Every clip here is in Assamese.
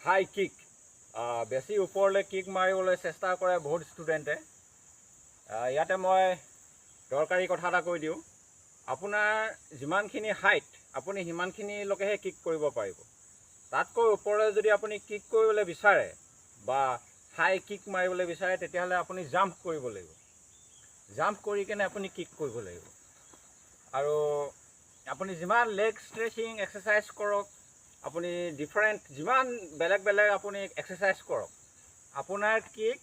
হাই কিক বেছি ওপৰলৈ কিক মাৰিবলৈ চেষ্টা কৰে বহুত ষ্টুডেণ্টে। ইয়াতে মই দৰকাৰী কথা এটা কৈ দিওঁ, আপোনাৰ যিমানখিনি হাইট আপুনি সিমানখিনিলৈকেহে কিক কৰিব পাৰিব। তাতকৈ ওপৰলৈ যদি আপুনি কিক কৰিবলৈ বিচাৰে বা হাই কিক মাৰিবলৈ বিচাৰে তেতিয়াহ'লে আপুনি জাম্প কৰিব লাগিব। জাম্প কৰি কেনে আপুনি কিক কৰিব লাগিব। আৰু আপুনি যিমান লেগ ষ্ট্ৰেচিং এক্সাৰচাইজ কৰক, আপুনি ডিফাৰেণ্ট যিমান বেলেগ বেলেগ আপুনি এক্সাৰচাইজ কৰক, আপোনাৰ কিক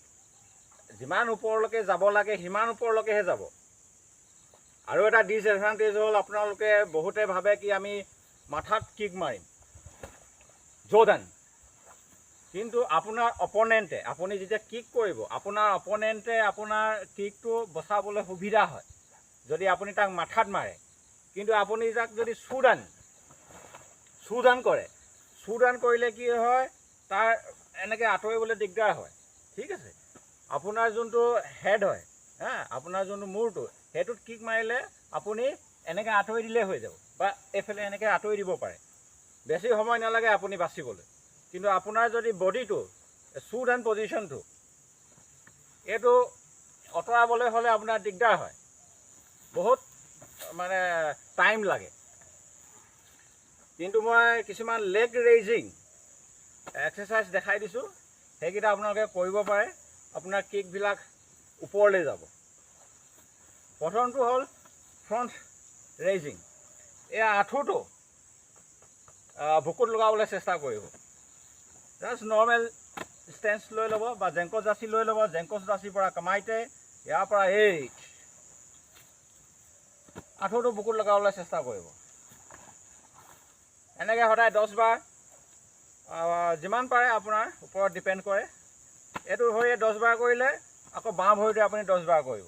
যিমান ওপৰলৈকে যাব লাগে সিমান ওপৰলৈকেহে যাব। আৰু এটা ডিছএডভান্টেজ হ'ল আপোনালোকে বহুতে ভাবে কি আমি মাথাত কিক মাৰিম জৰ্ডান, কিন্তু আপোনাৰ অপনেণ্টে আপুনি যেতিয়া কিক কৰিব আপোনাৰ অপনেণ্টে আপোনাৰ কিকটো বচাবলৈ সুবিধা হয় যদি আপুনি তাক মাথাত মাৰে। কিন্তু আপুনি তাক যদি চুডান কৰে, চুডান কৰিলে কি হয় তাৰ এনেকৈ আঁতৰিবলৈ দিগদাৰ হয়। ঠিক আছে, আপোনাৰ যোনটো হেড হয় আপোনাৰ যোনটো মূৰটো সেইটোত কিক মাৰিলে আপুনি এনেকৈ আঁতৰি দিলেই হৈ যাব, বা এইফালে এনেকৈ আঁতৰি দিব পাৰে, বেছি সময় নালাগে আপুনি বাচিবলৈ। কিন্তু আপোনাৰ যদি বডিটো চুডান পজিশ্যনটো এইটো আঁতৰাবলৈ হ'লে আপোনাৰ দিগদাৰ হয়, বহুত মানে টাইম লাগে। কিন্তু মই কিছুমান লেগ ৰেইজিং এক্সাৰচাইজ দেখাই দিছোঁ, সেইকেইটা আপোনালোকে কৰিব পাৰে, আপোনাৰ কিকবিলাক ওপৰলৈ যাব। প্ৰথমটো হ'ল ফ্ৰণ্ট ৰেইজিং। এই আঁঠুটো বুকুত লগাবলৈ চেষ্টা কৰিব। জাষ্ট নৰ্মেল ষ্টেঞ্চ লৈ ল'ব বা জেংকছ জাচি লৈ ল'ব। জেংকছ জাচিৰ পৰা কমাইতে ইয়াৰ পৰা এই আঁঠুটো বুকুত লগাবলৈ চেষ্টা কৰিব। এনেকৈ সদায় 10 বাৰ, যিমান পাৰে আপোনাৰ ওপৰত ডিপেণ্ড কৰে। এইটো ভৰিয়ে 10 বাৰ কৰিলে আকৌ বাওঁ ভৰিটোৱে আপুনি 10 বাৰ কৰিব।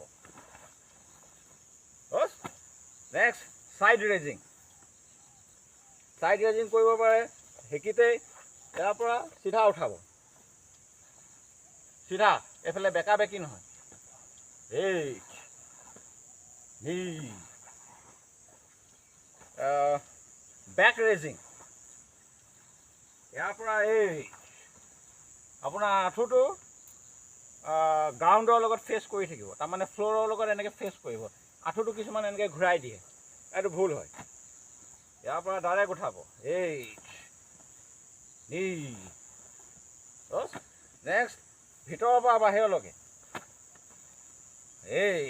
Next side raging. Side raging কৰিব পাৰে সেইকিতেই ইয়াৰ পৰা চিধা উঠাব, চিধা, এইফালে বেকা বেকি নহয়। এই বেক ৰেজিং। ইয়াৰ পৰা এই আপোনাৰ আঁঠুটো গ্ৰাউণ্ডৰ লগত ফেচ কৰি থাকিব, তাৰমানে ফ্ল'ৰৰ লগত এনেকৈ ফেচ কৰিব। আঁঠুটো কিছুমান এনেকৈ ঘূৰাই দিয়ে, এইটো ভুল হয়। ইয়াৰ পৰা ডাইৰেক্ট উঠাব, এই নেক্সট ভিতৰৰ পৰা বাহিৰলৈকে, এই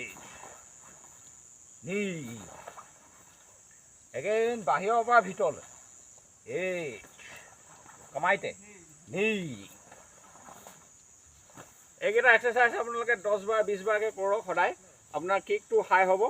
এগেইন বাহিৰৰ পৰা ভিতৰলৈ, এই কমাইতে এইকেইটা এক্সাৰচাইজ আপোনালোকে 10 বাৰ 20 বাৰকৈ কৰক সদায়, আপোনাৰ কিকটো হাই হ'ব।